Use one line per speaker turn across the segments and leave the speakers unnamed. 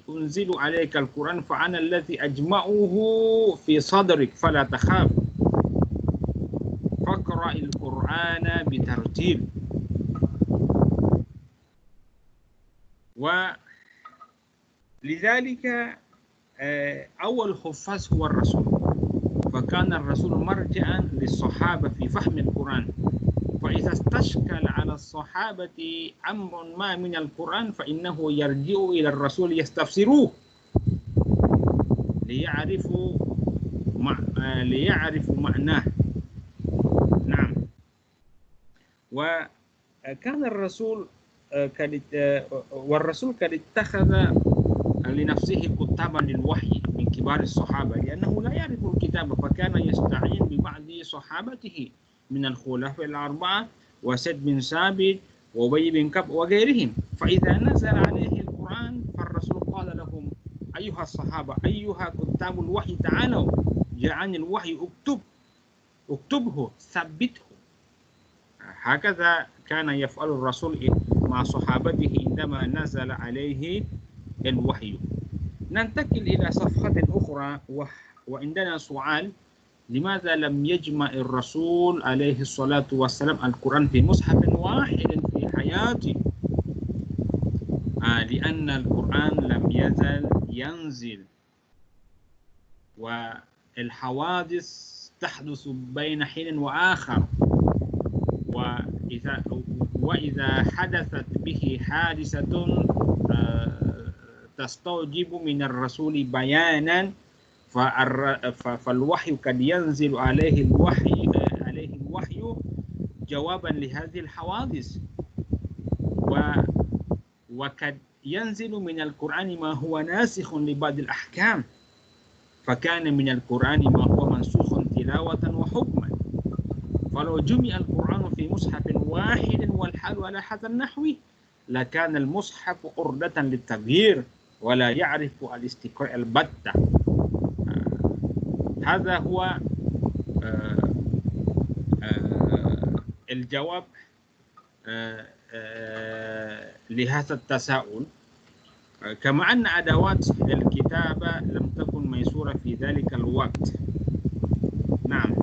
أنزل عليك القرآن فأنا الذي أجمعه في صدرك فلا تخاف فاقرأ القرآن بترتيل. ولذلك أول حفاظ هو الرسول، فكان الرسول مرجعا للصحابة في فهم القرآن، فإذا استشكل على الصحابة أمر ما من القرآن فإنه يرجع إلى الرسول يستفسروه ليعرفوا معناه. نعم. وكان الرسول والرسول قد اتخذ لنفسه كتابا للوحي من كبار الصحابة لأنه لا يعرف الكتاب، فكان يستعين ببعض صحابته من الخلفاء الأربعة وزيد بن ثابت وأبي بن كعب وغيرهم. فإذا نزل عليه القرآن فالرسول قال لهم أيها الصحابة أيها كتاب الوحي تعالوا جاءني الوحي اكتبه ثبته. هكذا كان يفعل الرسول مع صحابته عندما نزل عليه الوحي. ننتقل إلى صفحة أخرى وعندنا سؤال: لماذا لم يجمع الرسول عليه الصلاة والسلام القرآن في مصحف واحد في حياته؟ لأن القرآن لم يزل ينزل والحوادث تحدث بين حين وآخر، وإذا حدثت به حادثة تستوجب من الرسول بيانا فالوحي قد ينزل عليه الوحي جوابا لهذه الحوادث، وقد ينزل من القرآن ما هو ناسخ لبعض الأحكام، فكان من القرآن ما هو منسوخ تلاوة وحكما. فلو جمع القرآن في مصحف واحد والحال على هذا النحو لكان المصحف عرضة للتغيير ولا يعرف الاستقراء البتة. هذا هو الجواب لهذا التساؤل. كما أن أدوات الكتابة لم تكن ميسورة في ذلك الوقت. نعم.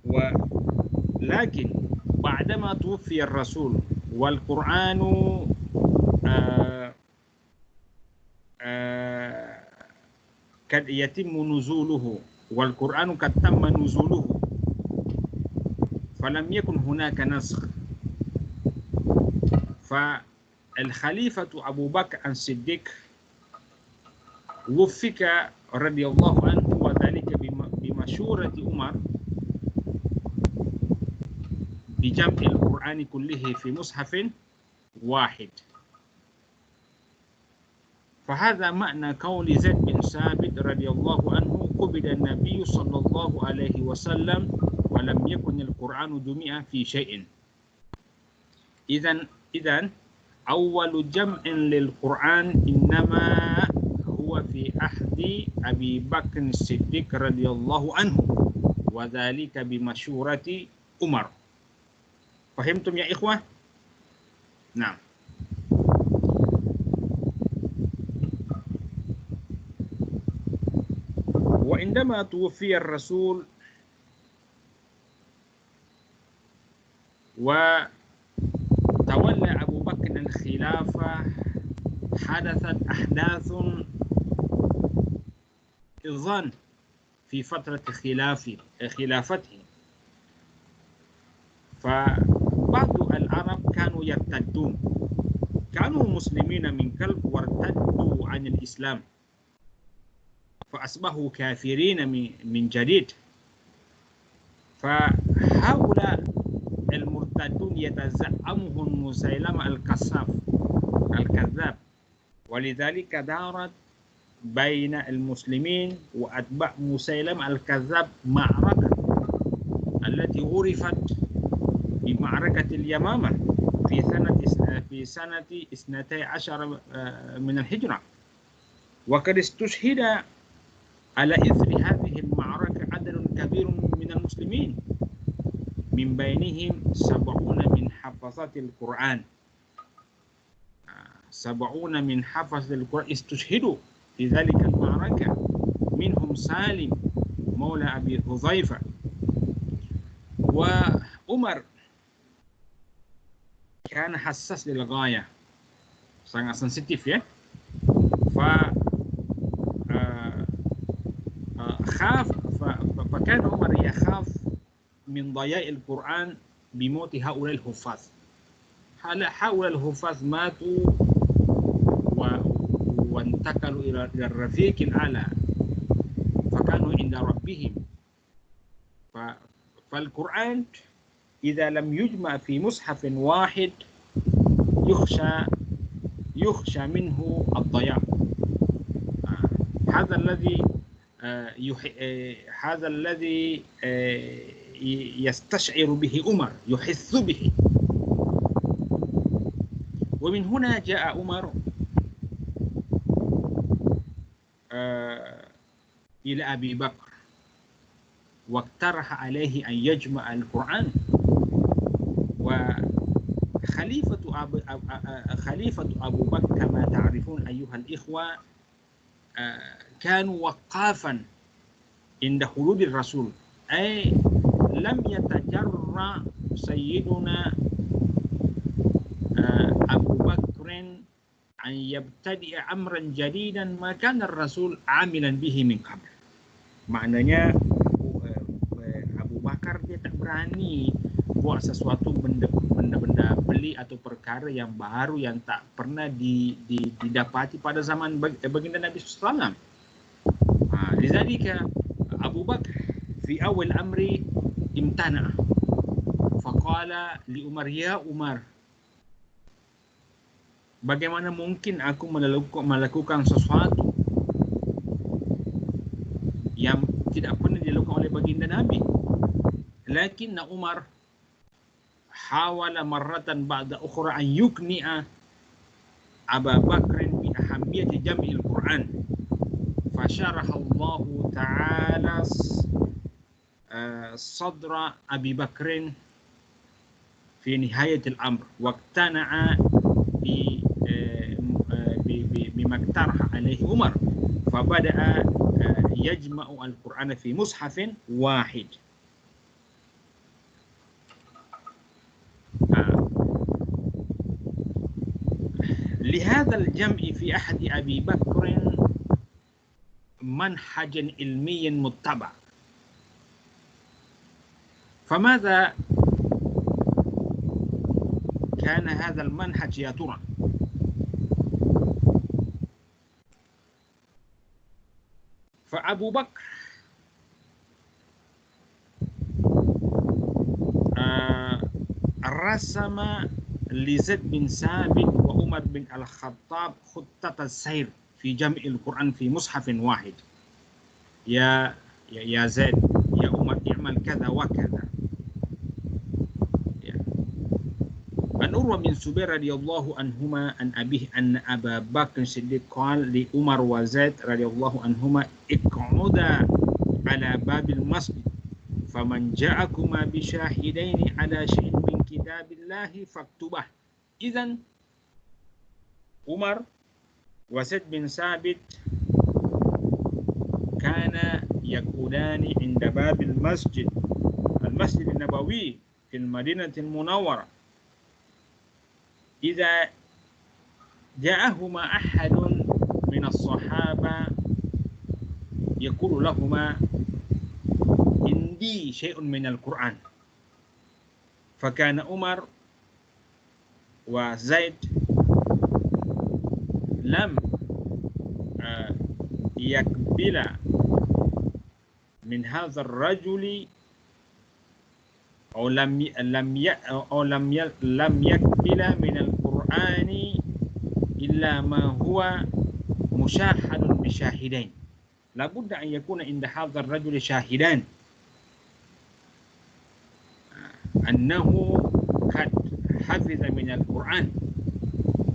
ولكن بعدما توفي الرسول والقرآن قد يتم نزوله والقرآن قد تم نزوله فلم يكن هناك نسخ، فالخليفة أبو بكر الصديق وفق رضي الله عنه وذلك بمشورة عمر بجمع القرآن كله في مصحف واحد. فهذا معنى قول زيد بن ثابت رضي الله عنه قبض النبي صلى الله عليه وسلم ولم يكن القرآن جميعا في شيء. إذن أول جمع للقرآن إنما هو في عهد أبي بكر الصديق رضي الله عنه وذلك بمشورة عمر. فهمتم يا إخوة؟ نعم. وعندما توفي الرسول وتولى أبو بكر الخلافة حدثت أحداث إظن في فترة خلافته. فبعض العرب كانوا يرتدون، كانوا مسلمين من قبل وارتدوا عن الإسلام فأصبحوا كافرين من جديد. فهؤلاء المرتدون يتزعمهم مسيلمة الكذاب، ولذلك دارت بين المسلمين وأتباع مسيلمة الكذاب معركة التي عرفت بمعركة اليمامة في سنة 12 من الهجرة. وقد استشهد على إثر هذه المعركة عدد كبير من المسلمين، من بينهم 70 من حفظة القرآن. 70 من حفظة القرآن استشهدوا في ذلك المعركة، منهم سالم مولى أبي حذيفة. وعمر كان حساس للغاية، sangat sensitif ya. فكان عمر يخاف من ضياع القرآن بموت هؤلاء الحفاظ. هؤلاء الحفاظ ماتوا وانتقلوا إلى الرفيق الأعلى، فكانوا عند ربهم. فالقرآن إذا لم يجمع في مصحف واحد يخشى منه الضياع. هذا الذي يستشعر به عمر، يحس به. ومن هنا جاء عمر إلى أبي بكر واقترح عليه أن يجمع القرآن. وخليفة أبو بكر كما تعرفون أيها الإخوة كان وقافا عند خلود الرسول، أي لم يتجرأ سيدنا أبو بكر أن يبتدئ أمرا جديدا ما كان الرسول عاملا به من قبل. Maknanya Abu Bakar dia tak berani buat sesuatu benda beli atau perkara yang baru yang tak pernah didapati pada zaman baginda Nabi SAW. لذلك أبو بكر في أول أمر امتنع فقال لعمر يا عمر, bagaimana mungkin aku melakukan sesuatu yang tidak pernah dilakukan oleh baginda Nabi. Lakin Umar hawala marratan ba'da ukhra an yukni'a Abu Bakr bi ahammiyati jam'il Qur'an. Fasyaraha Allah Ta'ala sadra Abi Bakr fi nihayat al-amr waqtana'a بما اقترح عليه عمر فبدأ يجمع القرآن في مصحف واحد. لهذا الجمع في عهد أبي بكر منهجا علميا متبع. فماذا كان هذا المنهج يا ترى؟ فأبو بكر رسم لزيد بن ثابت وعمر بن الخطاب خطة السير في جمع القرآن في مصحف واحد. يا زيد يا عمر اعمل كذا وكذا. عن عروة بن الزبير رضي الله عنهما عن أبيه أن أبا بكر الصديق قال لعمر وزيد رضي الله عنهما اقعدا على باب المسجد فمن جاءكما بشاهدين على شيء من كتاب الله فاكتبه. إذن عمر وزيد بن ثابت كان يقعدان عند باب المسجد النبوي في المدينة المنورة. إذا جاءهما أحد من الصحابة يقول لهما عندي شيء من القرآن، فكان عمر وزيد لم يقبل من هذا الرجل أو لم يقبل من القرآن إلا ما هو مشاهد بشاهدين. لابد أن يكون عند هذا الرجل شاهدان أنه قد حفظ من القرآن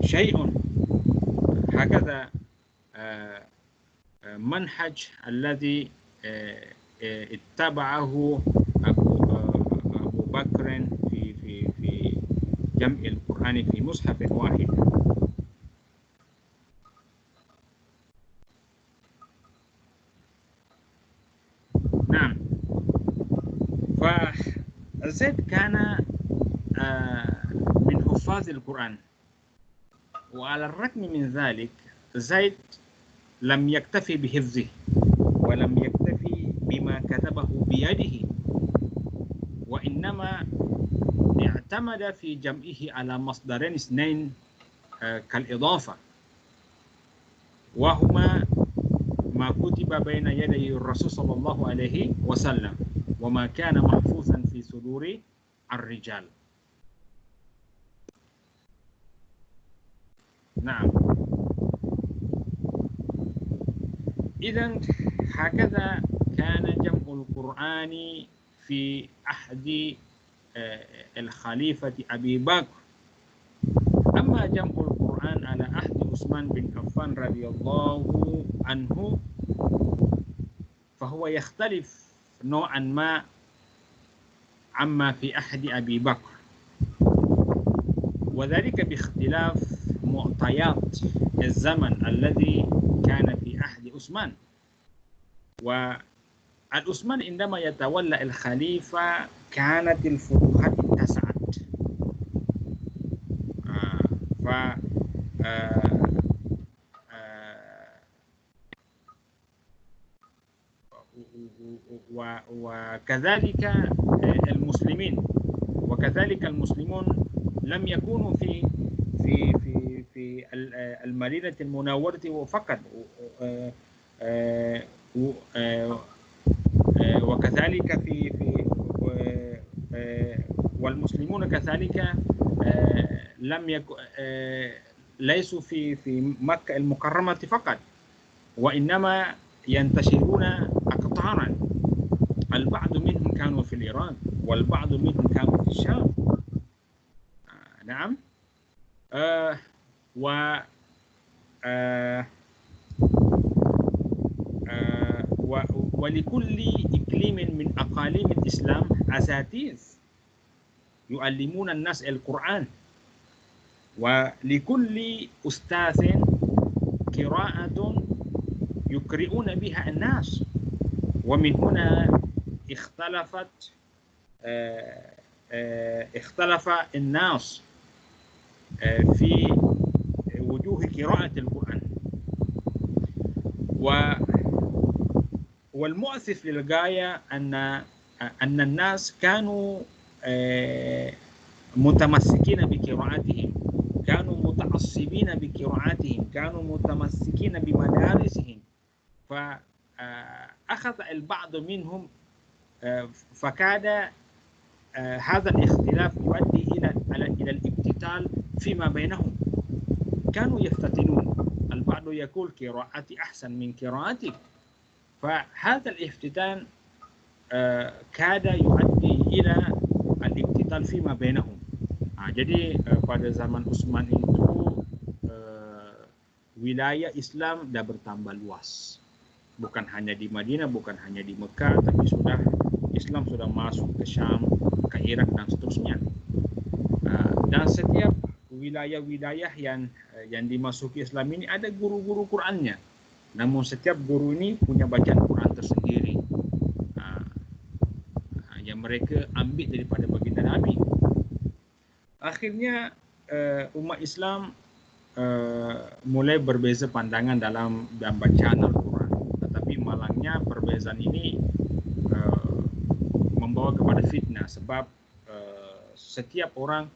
شيء. هكذا منهج الذي اتبعه أبو بكر في جمع القرآن في مصحف واحد. نعم. فزيد كان من حفاظ القرآن، وعلى الرغم من ذلك زيد لم يكتفي بحفظه ولم يكتفي بما كتبه بيده، وإنما اعتمد في جمعه على مصدرين اثنين كالإضافة، وهما ما كتب بين يدي الرسول صلى الله عليه وسلم وما كان محفوظا في صدور الرجال. نعم. إذن هكذا كان جمع القرآن في عهد الخليفة أبي بكر. أما جمع القرآن على عهد عثمان بن عفان رضي الله عنه فهو يختلف نوعا ما عما في عهد أبي بكر، وذلك باختلاف معطيات الزمن الذي كان في عهد عثمان. والعثمان عندما يتولى الخليفة كانت الفتوحات اتسعت، وكذلك المسلمون لم يكونوا في المدينة المنورة فقط، وكذلك والمسلمون كذلك ليسوا في مكة المكرمة فقط، وإنما ينتشرون أقطارا. البعض منهم كانوا في العراق والبعض منهم كانوا في الشام. نعم. ولكل إقليم من أقاليم الإسلام أساتذة يعلمون الناس القرآن، ولكل أستاذ قراءة يقرؤون بها الناس. ومن هنا اختلف الناس في وجوه قراءة القرآن. والمؤسف للغاية أن الناس كانوا متمسكين بقراءتهم، كانوا متعصبين بقراءتهم، كانوا متمسكين بمدارسهم، فأخذ البعض منهم فكاد هذا الاختلاف يؤدي إلى الاقتتال فيما بينهم. كانوا يفتتنون، البعض يقول قراءتي أحسن من قراءتك، فهذا الافتتان كاد يؤدي إلى الاقتتال فيما بينهم. Jadi pada zaman Utsman itu wilayah Islam sudah bertambah luas, bukan hanya di Madinah, bukan hanya di Mekah, tapi Islam sudah masuk ke Syam, ke Irak dan seterusnya. Dan setiap wilayah-wilayah yang dimasuki Islam ini ada guru-guru Qur'annya. Namun setiap guru ini punya bacaan Quran tersendiri yang mereka ambil daripada baginda Nabi. Akhirnya umat Islam mulai berbeza pandangan dalam bacaan Al-Quran. Tetapi malangnya perbezaan ini membawa kepada fitnah, sebab setiap orang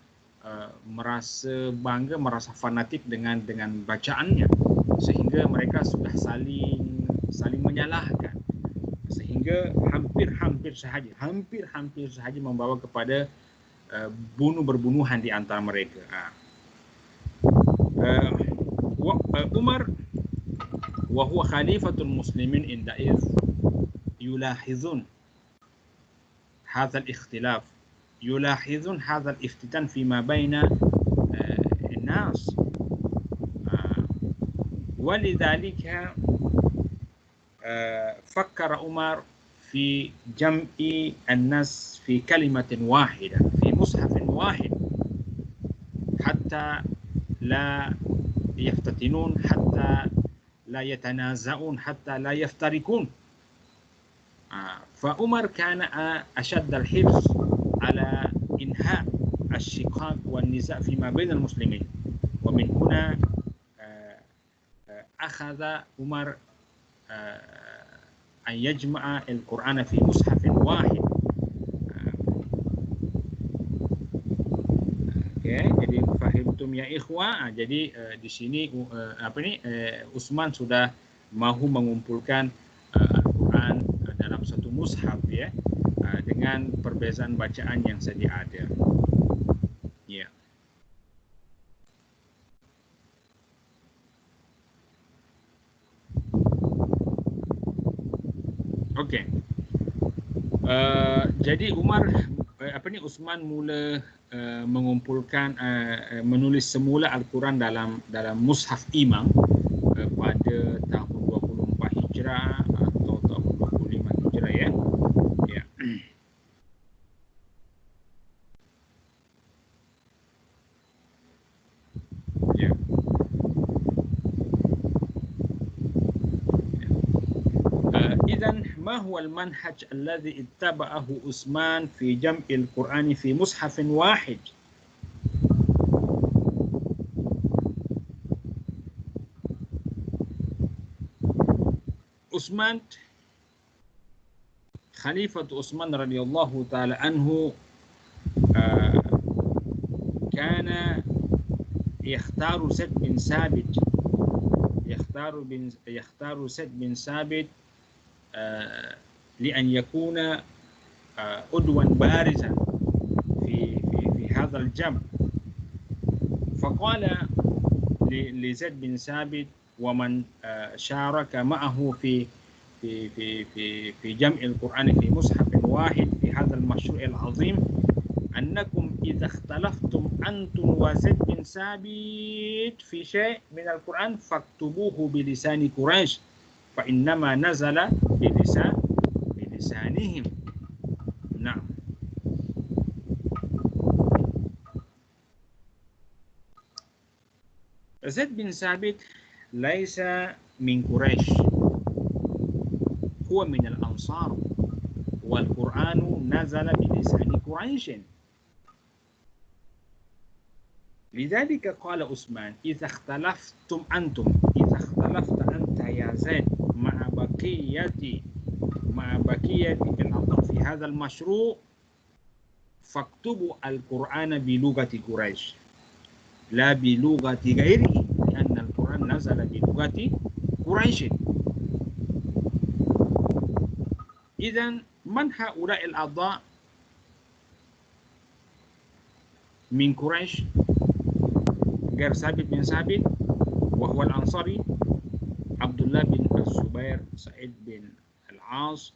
merasa bangga, merasa fanatik dengan bacaannya, sehingga mereka sudah saling menyalahkan, sehingga hampir sahaja membawa kepada berbunuhan di antara mereka. Umar wa huwa khalifatul muslimin inda'idh yulahizun hadha al-ikhtilaf, yulahizun hadha al-iftitan fima baina الناس. ولذلك فكر عمر في جمع الناس في كلمة واحدة في مصحف واحد حتى لا يفتتنون، حتى لا يتنازعون، حتى لا يفترقون. فعمر كان أشد الحرص على إنهاء الشقاق والنزاع فيما بين المسلمين، ومن هنا أخذ عمر أن يجمع القرآن في مصحف واحد. Jadi fahimtum ya ikhwah. Jadi di sini Utsman sudah mahu mengumpulkan Al-Quran dalam satu mushaf ya, dengan perbezaan bacaan yang sedia ada. Ya. Okey. Jadi Utsman mula mengumpulkan menulis semula Al-Quran dalam mushaf imam pada tahun 24 Hijrah atau tahun 25 Hijrah ya. Ya. Ya. إذن ما هو المنهج الذي اتبعه عثمان في جمع القرآن في مصحف واحد؟ عثمان خليفة عثمان رضي الله تعالى عنه كان يختار زيد بن ثابت يختار زيد بن ثابت لأن يكون عضوا بارزا في هذا الجمع. فقال لزيد بن ثابت ومن شارك معه في جمع القرآن في مصحف واحد في هذا المشروع العظيم أنكم إذا اختلفتم أنتم وزيد بن ثابت في شيء من القرآن فاكتبوه بلسان قريش فإنما نزل بلسانهم. نعم. زيد بن ثابت ليس من قريش، هو من الأنصار، والقرآن نزل بلسان قريش. لذلك قال عثمان إذا اختلفت أنت يا زيد مع بقية الأعضاء في هذا المشروع فاكتبوا القرآن بلغة قريش لا بلغة غيره، لأن القرآن نزل بلغة قريش. إذن من هؤلاء الأعضاء من قريش غير ثابت بن ثابت وهو الأنصاري؟ عبد الله بن الزبير، سعيد بن العاص،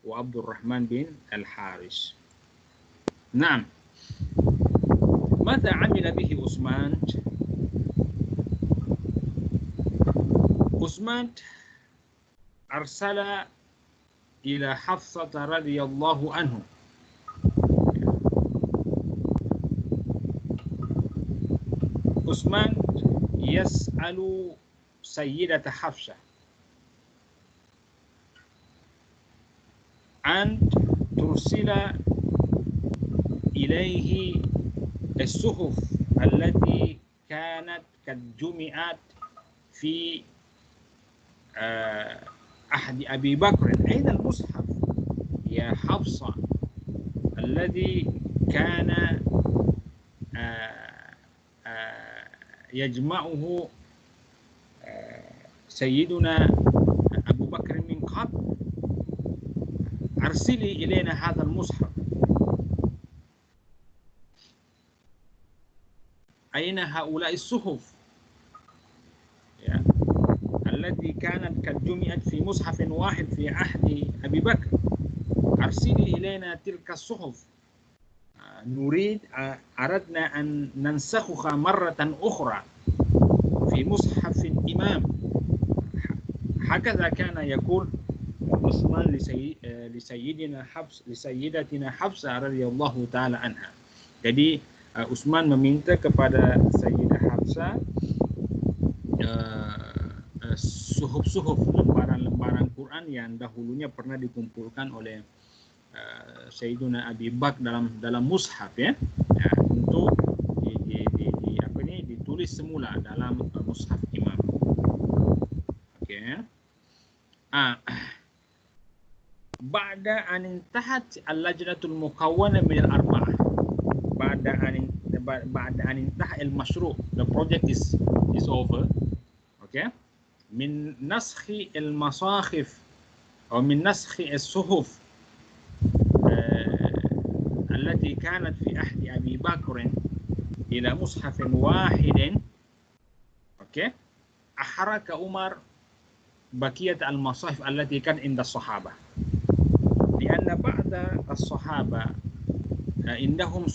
وعبد الرحمن بن الحارث. نعم. ماذا عمل به عثمان؟ عثمان أرسل إلى حفصة رضي الله عنه عثمان يسأل سيدة حفصة أن ترسل إليه الصحف التي كانت قد جمعت في عهد أبي بكر. أين المصحف يا حفصة الذي كان يجمعه سيدنا أبو بكر من قبل؟ أرسلي إلينا هذا المصحف. أين هؤلاء الصحف التي كانت قد جمعت في مصحف واحد في عهد أبي بكر؟ أرسلي إلينا تلك الصحف، أردنا أن ننسخها مرة أخرى في مصحف الإمام. هكذا كان يقول Utsman Sayyidatina Hafsah radhiyallahu taala anha. Jadi Utsman meminta kepada Sayyidah Hafsah suhuf-suhuf, lembaran-lembaran Quran yang dahulunya pernah dikumpulkan oleh Sayyiduna Abi Bakr dalam mushaf, ya, untuk ditulis semula dalam mushaf imam. Okey. Ba'da an intahat al-lajnatul mukawwana min al-arba'ah. Ba'da an intaha al-mashru', the project is over. Okay. Min naskhi al-masakhif atau min naskhi as-suhuf التي كانت في عهد أبي بكر إلى مصحف واحد. أوكي. أحرك عمر بقية المصاحف التي كان عند الصحابة، لأن بعض الصحابة عندهم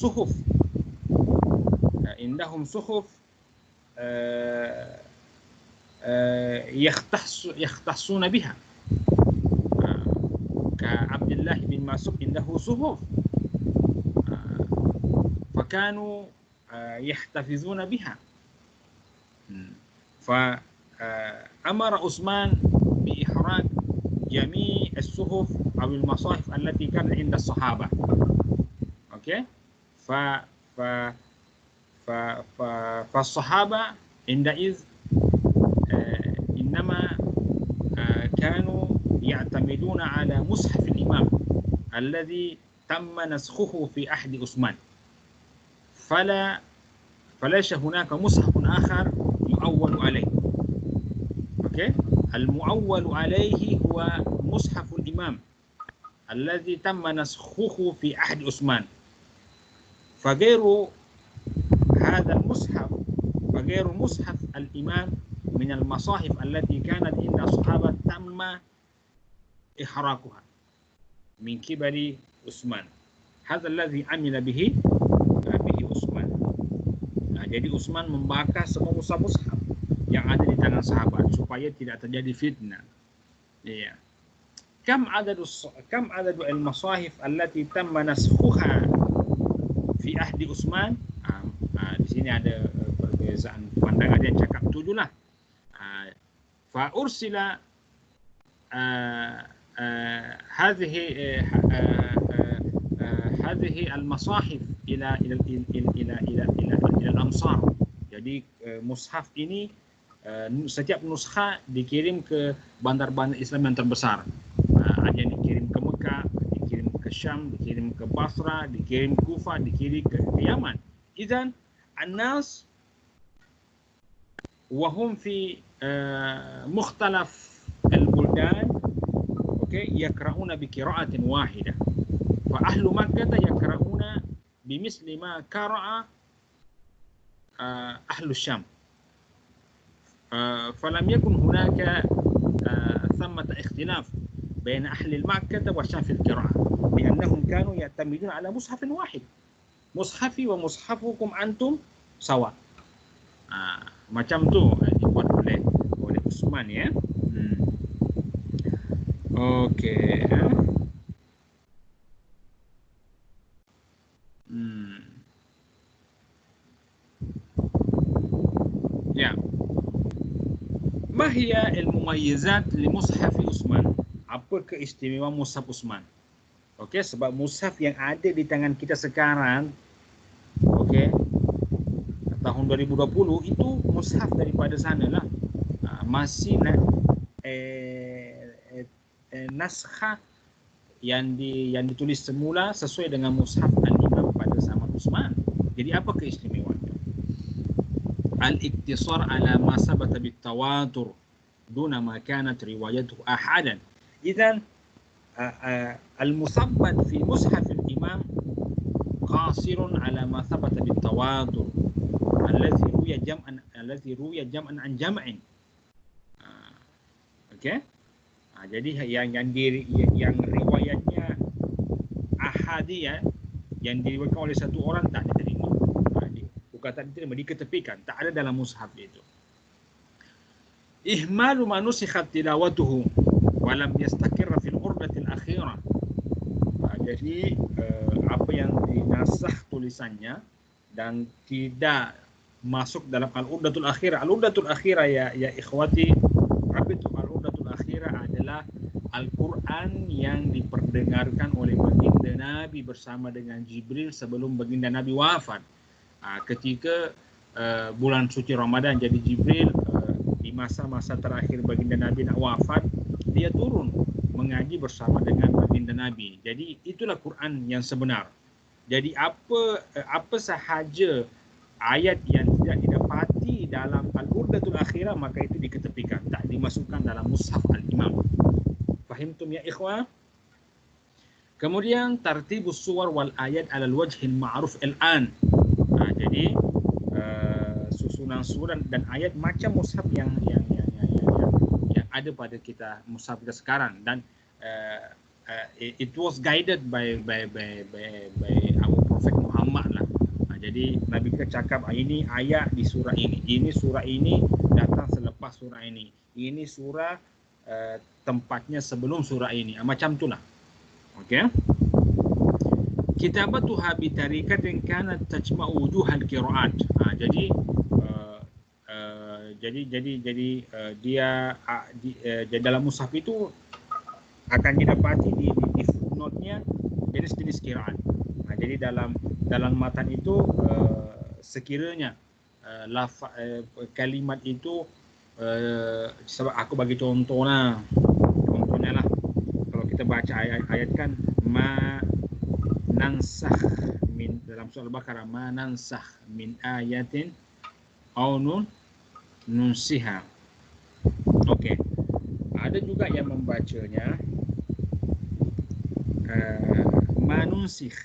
صحف يختصون بها، كعبد الله بن مسعود عنده صحف فكانوا يحتفظون بها. فأمر عثمان بإحراق جميع الصحف أو المصاحف التي كانت عند الصحابة. أوكي. فالصحابة عندئذ إنما كانوا يعتمدون على مصحف الإمام الذي تم نسخه في عهد عثمان، فليس هناك مصحف آخر يؤول عليه. أوكي. المؤول عليه هو مصحف الإمام الذي تم نسخه في عهد عثمان، فغير هذا المصحف وغير مصحف الإمام من المصاحف التي كانت عند الصحابة تم إحراقها من قبل عثمان. هذا الذي عمل به Utsman. Jadi Utsman membakar semua mushaf yang ada di tangan sahabat supaya tidak terjadi fitnah. Iya. Kam adadu al-masahif allati tamma naskhuha fi ahdi Utsman? Di sini ada perbezaan pandangan, dia cakap 7 lah. Fa ursila هذه المصاحف إلى الأمصار. Jadi mushaf ini setiap nuskha dikirim ke bandar-bandar Islam yang terbesar. Ada yang dikirim ke Mekah, dikirim ke Syam, dikirim ke Basra, dikirim ke Kufah, dikirim ke Yaman. Idzan an-nas wa hum fi mukhtalaf al-buldan, okay, yaqra'una bi qira'atin wahidah. فأهل مكة يقرؤون بمثل ما قرأ أهل الشام، فلم يكن هناك ثمة اختلاف بين أهل مكة والشام في القراءة، لأنهم كانوا يعتمدون على مصحف واحد. مصحفي ومصحفكم أنتم سواء. Macam tu dibuat oleh Utsman, ya. Okey. Ya. Mahia al-mumayyizat li mushaf Utsman. Apa keistimewaan mushaf Utsman? Okey, sebab mushaf yang ada di tangan kita sekarang, okey, tahun 2020 itu mushaf daripada sanalah. Masih naskah yang ditulis semula sesuai dengan mushaf al-Imam pada zaman Utsman. Jadi apa keistimewaannya? Al-iktisar ala ma sabata bitawatur duna ma kanat riwayatuhu ahadan. Idzan al-musabbat fi mushaf al-Imam qasirun ala ma sabata bitawatur alladhi ruya jam'an an jam'in. Okey. Jadi yang riwayatnya ahadiyah yang diriwayatkan oleh satu orang tak diterima. Bukan tak diterima, diketepikan, tak ada dalam mushaf itu. Ihmalu ma nusikhat tilawatuhu walam yastakirra fil urdatil akhirah. Jadi apa yang dinasah tulisannya dan tidak masuk dalam al-urdatul akhirah. Al-urdatul akhirah ya ikhwati, apa itu al-urdatul akhirah? Adalah Al-Quran yang diperdengarkan oleh baginda Nabi bersama dengan Jibril sebelum baginda Nabi wafat. Ketika bulan suci Ramadan, jadi Jibril di masa-masa terakhir baginda Nabi nak wafat, dia turun mengaji bersama dengan baginda Nabi. Jadi itulah Quran yang sebenar. Jadi apa sahaja ayat yang tidak didapati dalam al-urdatul akhirah, maka itu diketepikan, tak dimasukkan dalam mushaf al-imam. Fahimtum ya ikhwah? Kemudian tartibus suwar wal ayat alal wajhil ma'ruf al-an. Jadi susunan surat dan ayat macam mushaf yang ada pada kita, mushaf kita sekarang, dan it was guided by our Prophet Muhammad lah. Jadi Nabi kita cakap ini ayat di surah ini surah ini datang selepas surah ini surah tempatnya sebelum surah ini, macam itulah. Okey. Kitabatuha bi tarikatin kanat tajma'u wujuhal qiraat. Jadi dia dalam mushaf itu akan didapati di footnote-nya jenis-jenis qiraat. Jadi dalam matan itu sekiranya kalimat itu sebab aku bagi contohnya lah, kalau kita baca ayat kan ma nansakh min, dalam surah Al-Baqarah, ma nansakh min ayatin aw nunsiha. Okey. Ada juga yang membacanya manunsikh.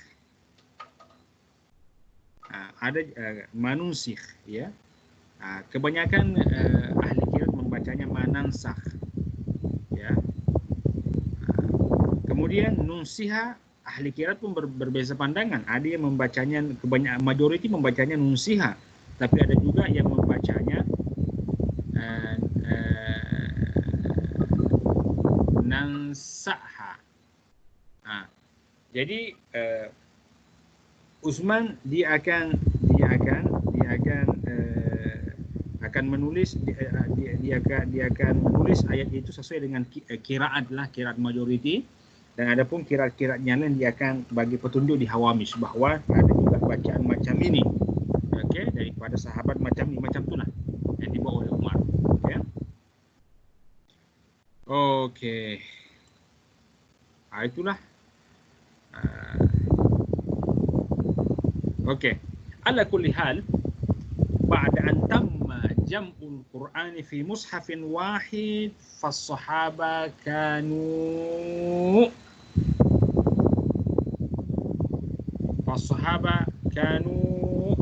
Ada manunsikh ya. Kebanyakan ahli qiraat membacanya manansakh ya. Kemudian nunsiha, ahli qiraat pun berbeza pandangan. Ada yang membacanya, kebanyakan majoriti membacanya nunsiha, tapi ada juga yang membacanya nansakha. Jadi Utsman dia akan menulis dia akan menulis ayat itu sesuai dengan qiraat lah, qiraat majoriti, dan adapun qiraat-qiraat yang lain dia akan bagi petunjuk di hawamish bahawa ada juga bacaan macam ini, okey, daripada sahabat macam ni, macam itulah yang dibawa oleh Umar. Okey. Itulah. Okey. Ala kulli hal, ba'da an tamma jam'ul Qur'ani fi mushafin wahid, fas-sahaba kanu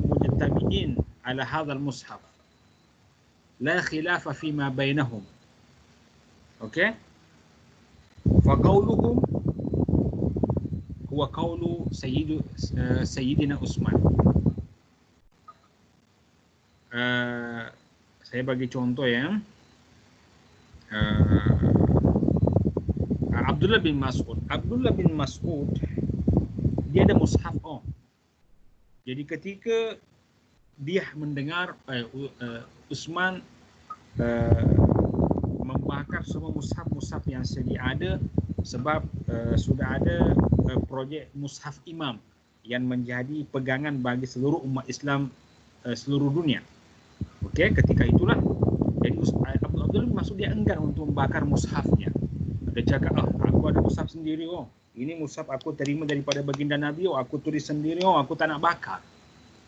mujtami'in ala hadha al-mushaf, la khilafa fima bainahum. Okey. Fa qawluhum huwa qawlu Sayyidina Utsman. Saya bagi contoh ya. Abdullah bin Mas'ud dia ada mushaf. Jadi ketika dia mendengar Utsman membakar semua mushaf yang sedia ada, sebab sudah ada projek mushaf imam yang menjadi pegangan bagi seluruh umat Islam seluruh dunia. Okey, ketika itulah jadi Abdullah bin Mas'ud dia enggan untuk membakar mushafnya. Dia cakap, aku ada mushaf sendiri, ini mushaf aku terima daripada baginda Nabi, aku tulis sendiri, aku tak nak bakar.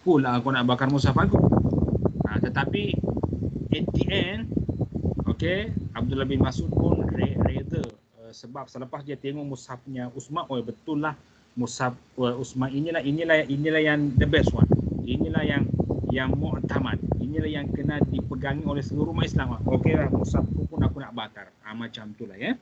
Pula aku nak bakar mushaf aku. Tetapi at the end, okey, Abdullah bin Mas'ud pun reda, sebab selepas dia tengok mushafnya Utsman, betul lah mushaf Utsman inilah yang the best one. Inilah yang mu'tamad. Inilah yang kena dipegangi oleh seluruh umat Islam. Okeylah, mushafku pun aku nak bakar. Macam itulah ya.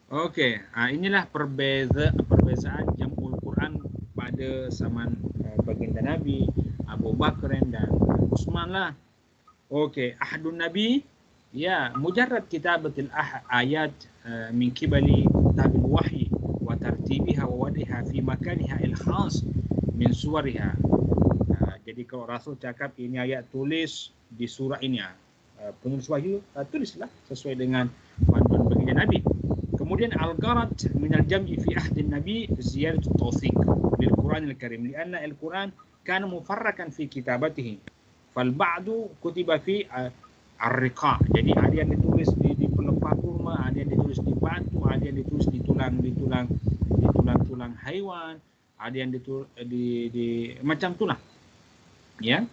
Okey, inilah perbezaan jam'ul Quran pada zaman baginda Nabi, Abu Bakar dan Utsman lah. Okey, ahdun Nabi Ya, mujarrad kitabatil ayat min kibali kutabil wahyi wa tartibiha wa wadiha fi makaniha al-khas min suwariha. Jadi kalau Rasul cakap ini ayat tulis di surah ini, penulis wahyu tulislah sesuai dengan panduan baginda Nabi. Kemudian al-gharad min al-jam'i fi ahdi Nabi ziyadat tawthiq lil Quran al-Karim lianna al-Quran kana mufarrakan fi kitabatihi fal ba'du kutiba fi ar-riqa. Jadi ada yang ditulis di pelepah kurma, ada yang ditulis di batu, ada yang ditulis di tulang haiwan, ada yang ditulis di macam itulah. Ya.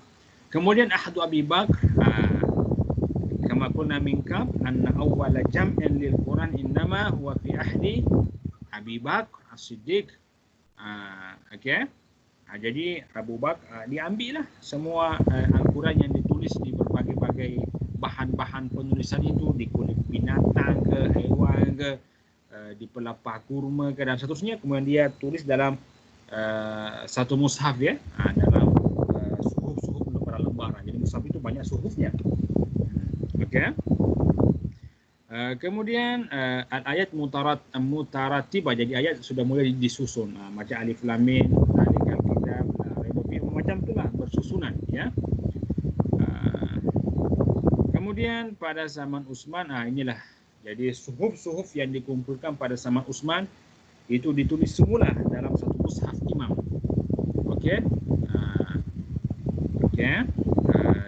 Kemudian ahdu Abi Bakr kama kunna min qab anna awwala jam'in lil Quran innama huwa fi ahdi Abi Bakr As-Siddiq. Okey. Jadi Abu Bakar diambillah semua Al-Quran yang ditulis di berbagai-bagai bahan-bahan penulisan itu, di kulit binatang ke, haiwan ke, di pelepah kurma ke dan seterusnya. Kemudian dia tulis dalam satu mushaf ya, dalam suhuf-suhuf lembar-lembar. Jadi mushaf itu banyak suhufnya. Okey. Kemudian ayat mutaratibah, jadi ayat sudah mulai disusun macam alif lam mim, zalikal kitab la raiba fihi, macam itulah bersusunan ya. Kemudian pada zaman Utsman, inilah jadi suhuf-suhuf yang dikumpulkan pada zaman Utsman itu ditulis semula dalam satu mushaf imam. Okey.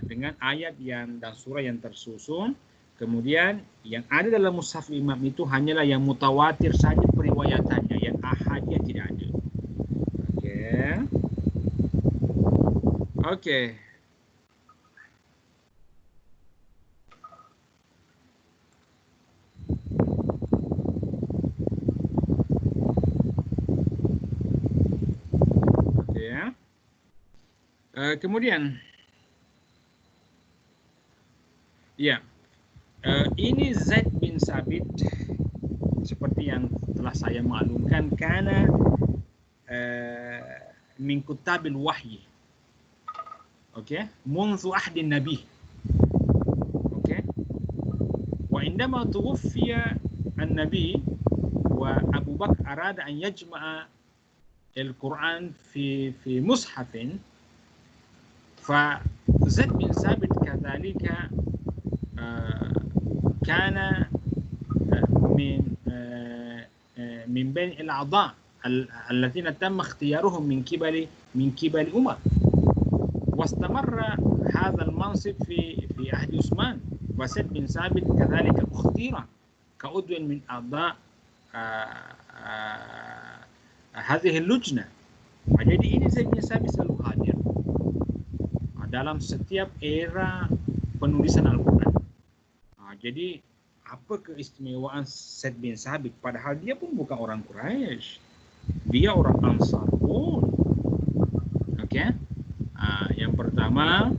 Dengan ayat yang dan surah yang tersusun. Kemudian yang ada dalam mushaf imam itu hanyalah yang mutawatir saja periwayatannya, yang ahadiyah tidak ada. Okey. Kemudian ya, ini Zaid bin Sabit seperti yang telah saya maklumkan, karena min kutabil wahyi. Okey, منذ عهد النبي. Okey. وعندما توفي النبي وأبو بكر أراد أن يجمع القرآن في مصحف، فزيد بن ثابت كذلك كان من بين الأعضاء الذين تم اختيارهم من قبل عمر، واستمر هذا المنصب في عهد عثمان، وزيد بن ثابت كذلك اختير كعضو من أعضاء هذه اللجنة. Jadi ini Zaid bin Sabit selalu hadir dalam setiap era penulisan Al-Quran. Jadi apa keistimewaan Zaid bin Sabit, padahal dia pun bukan orang Quraisy, dia orang Ansar pun. Okey. Yang pertama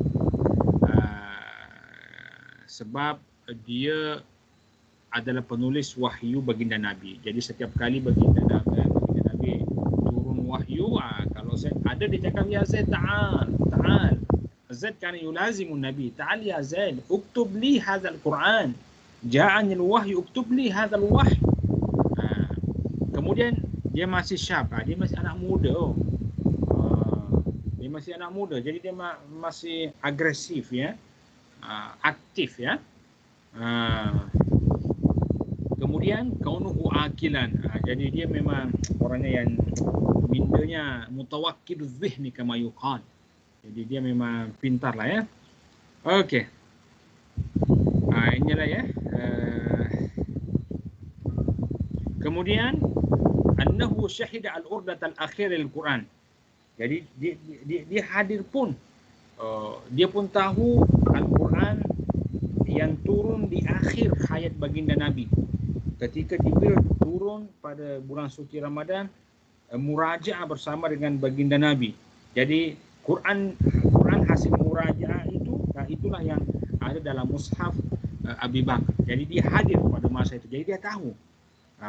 sebab dia adalah penulis wahyu baginda Nabi. Jadi setiap kali baginda Nabi turun wahyu, kalau Zaid ada, dia cakap, ya Zaid ta'al Zaid kan yulazimun Nabi, ta'al ya Zaid uktub li hadzal Quran, ja'ani al-wahyu uktub li hadzal wahyu. Kemudian dia masih syab, dia masih anak muda. Dia masih anak muda, jadi dia masih agresif ya, aktif ya. Kemudian kaunuhu akilan, jadi dia memang orangnya yang mindanya mutawakkil dhihni kama yuqal. Jadi dia memang pintar lah ya. Okey. Inilah ya. Kemudian annahu syahida al-urdat al-akhir al-Quran. Jadi dia hadir pun, dia pun tahu Al-Quran yang turun di akhir hayat baginda Nabi. Ketika Jibril turun pada bulan suci Ramadan, murajaah bersama dengan baginda Nabi. Jadi Quran hasil murajaah itu, itulah yang ada dalam mushaf Abi Bakar. Jadi dia hadir pada masa itu. Jadi dia tahu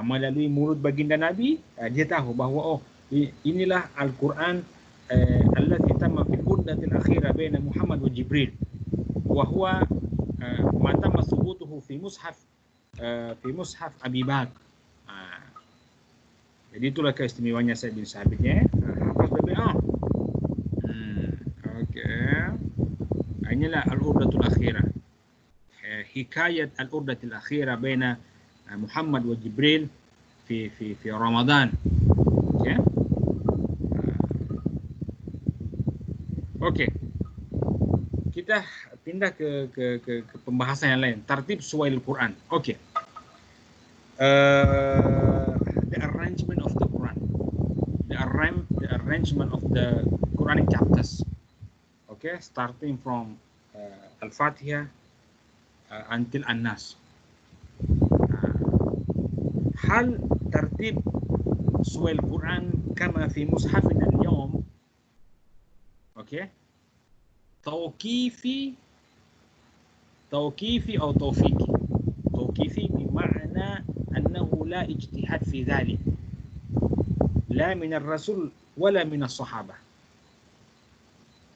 melalui mulut baginda Nabi, dia tahu bahawa inilah Al-Quran allati tamma fil urdatil akhirah baina Muhammad wa Jibril, wa huwa ma tamma thubutuhu fi mushaf Abi Bakr. Jadi itulah keistimewaannya Sa'id bin Sabit ya. Hafaz berdoa. Okey. Inilah al-urdatul akhirah. Hikayat al-urdatul akhirah baina Muhammad wa Jibril fi Ramadan. Okey. Okey. Kita pindah ke pembahasan yang lain. Tartib suwail Quran. Okey. The arrangement of the Quran. The arrangement of the Quranic chapters. Okay, starting from Al-Fatihah until An-Nas. هل ترتيب سور القرآن كما في مصحفنا اليوم اوكي توقيفي أو توفيقي؟ توقيفي بمعنى أنه لا اجتهاد في ذلك لا من الرسول ولا من الصحابة.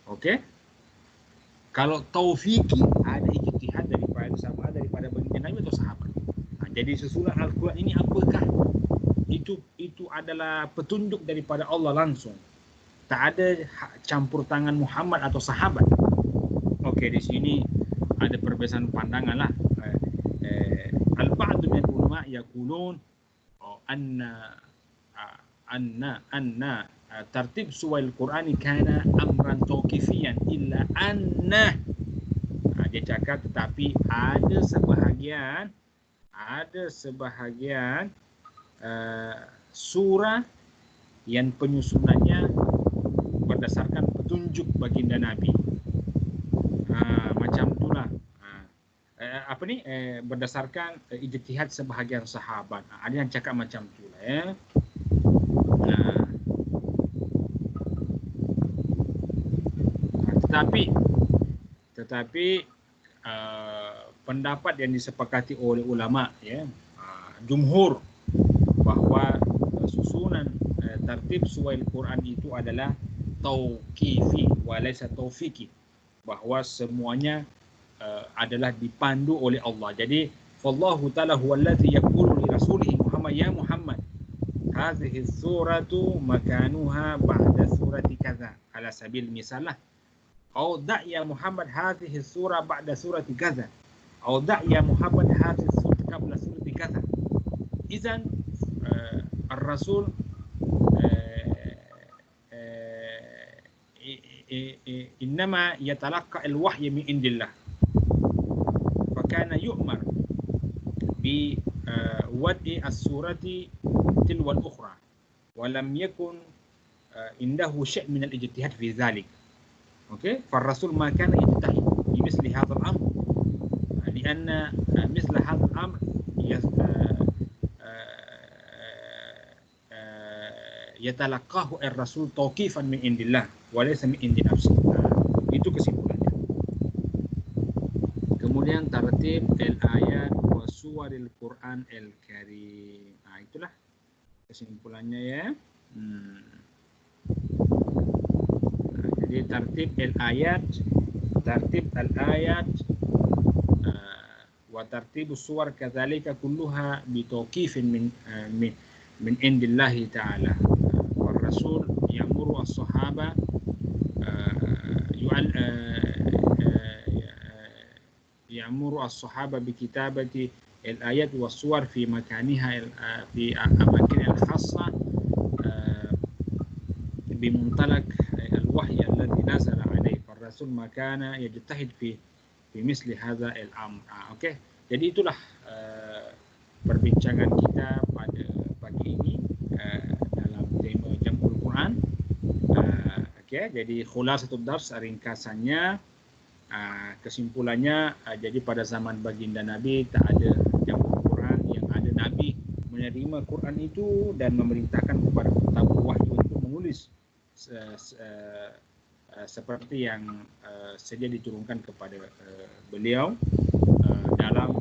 اوكي. Kalau taufiki ada ijtihad daripada baginda Nabi atau sahabat. Jadi susunan Al-Quran ini apakah itu adalah petunjuk daripada Allah langsung, tak ada campur tangan Muhammad atau sahabat. Okey, di sini ada perbezaan pandangan lah. Al-ba'd min ulama yaqulun anna tartib suwal Qur'ani kana amran tawqifiyan illa anna, dia cakap tetapi ada sebahagian surah yang penyusunannya berdasarkan petunjuk baginda Nabi. Macam itulah. Berdasarkan ijtihad sebahagian sahabat. Ada yang cakap macam itulah ya. Tetapi pendapat yang disepakati oleh ulama ya, jumhur, bahawa susunan tartib suwail Quran itu adalah tauqifi walaysa taufiqi, bahawa semuanya adalah dipandu oleh Allah. Jadi fallahu ta'ala huwallazi yaqulu li rasulihi Muhammad ya Muhammad hadhihi suratu makanuha ba'da surati kaza ala sabil misalah, au da' ya Muhammad hadhihi surah ba'da surati kaza, au da' ya Muhammad hadhihi surah qabla surati kaza. Izan Ar-Rasul innama yatalaqqa al-wahyi min indillah, fakana yu'mar bi wad'i as-surati tilwa al-ukhra wa lam yakun indahu shay' min al-ijtihad fi dhalik. Okey, فالرسول ما كان يجتهد في مثل هذا الأمر لأن مثل هذا الأمر يتلقاه الرسول توقيفا من عند الله وليس من عند نفسه. Itu kesimpulannya. Kemudian tartib al-ayat wa suwaril Quran al-Karim. Itulah kesimpulannya ya. Jadi tartib al-ayat wa tartib as-suwar kadzalika kulluha bi tawqifin min indillahi ta'ala. Rasul ya'muru as-sahaba ya'muru as-sahaba bi kitabati al-ayat was-suwar fi makaniha fi amakin al-khassa bimuntalaq al-wahyi alladhi nazala alayhi. Ar-rasul ma kana yajtahid fi misli hadha al-amr. Okey, jadi itulah perbincangan kita pada pagi ini dalam tema Jam'ul Quran. Okey, jadi khulasatul dars, ringkasannya, kesimpulannya, jadi pada zaman baginda Nabi tak ada Jam'ul Quran, yang ada Nabi menerima Quran itu dan memerintahkan kepada pentabur wahyu untuk menulis seperti yang sedia diturunkan kepada beliau dalam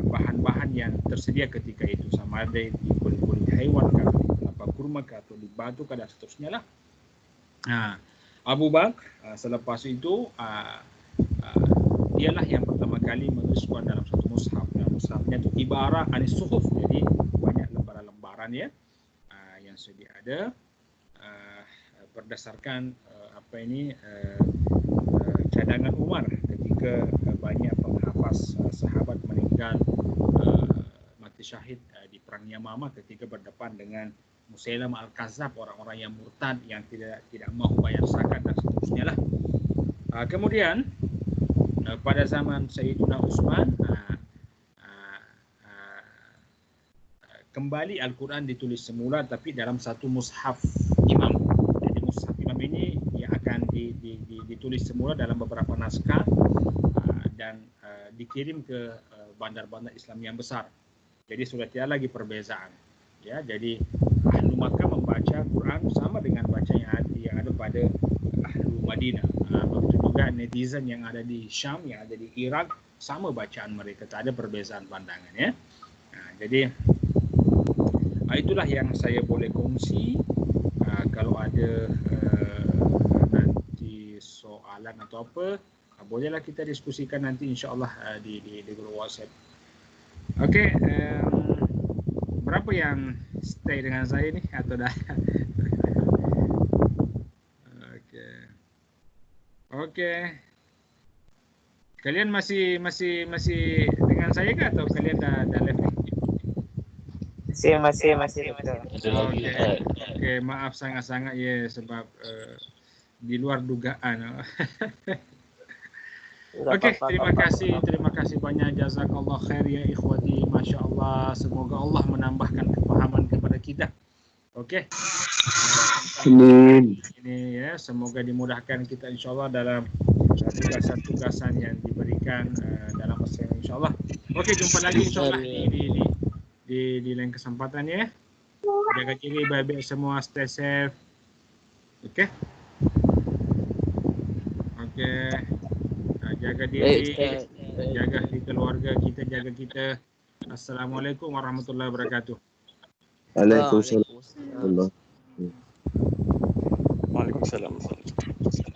bahan-bahan yang tersedia ketika itu, sama ada di kulit-kulit haiwan kah, di kelapa kurma kah, atau di batu kah, dan seterusnya lah. Abu Bakar selepas itu dialah yang pertama pertama kali menuliskan dalam satu mushaf. Mushafnya itu ibarat anis suhuf, jadi banyak lembaran-lembaran ya yang sedia ada berdasarkan cadangan Umar ketika banyak penghafaz sahabat meninggal mati syahid di perang Yamamah ketika berdepan dengan Musailamah Al-Kazzab, orang-orang yang murtad yang tidak mahu bayar zakat dan seterusnya lah. Kemudian pada zaman Sayyidina Utsman kembali Al-Quran ditulis semula tapi dalam satu mushaf imam. Jadi mushaf imam ini yang akan ditulis semula dalam beberapa naskah dan dikirim ke bandar-bandar Islam yang besar. Jadi sudah tidak lagi perbezaan. Ya, jadi ahlu Makkah membaca Quran sama dengan baca yang ada pada ahlu Madinah. Begitu juga netizen yang ada di Syam, yang ada di Irak, sama bacaan mereka, tak ada perbezaan pandangan ya. Jadi itulah yang saya boleh kongsi. Kalau ada nanti soalan atau apa, bolehlah kita diskusikan nanti insyaAllah di grup WhatsApp. Okey, berapa yang stay dengan saya ni atau dah? Okey. Kalian masih dengan saya ke atau kalian dah live ni?
Masih.
Okey, maaf sangat-sangat ya sebab di luar dugaan. Okey, terima kasih banyak, jazakallah khair ya ikhwati, masya-Allah, semoga Allah menambahkan kefahaman kepada kita. Okey.
Amin.
Ini ya, semoga dimudahkan kita insya-Allah dalam tugasan-tugasan yang diberikan dalam masa ini insya-Allah. Okey, jumpa lagi insya-Allah di lain kesempatan ya. Jaga diri baik-baik semua, stay safe. Okey. Jaga diri, jaga di keluarga kita, jaga kita. Assalamualaikum warahmatullahi wabarakatuh.
Waalaikumsalam.
Waalaikumsalam.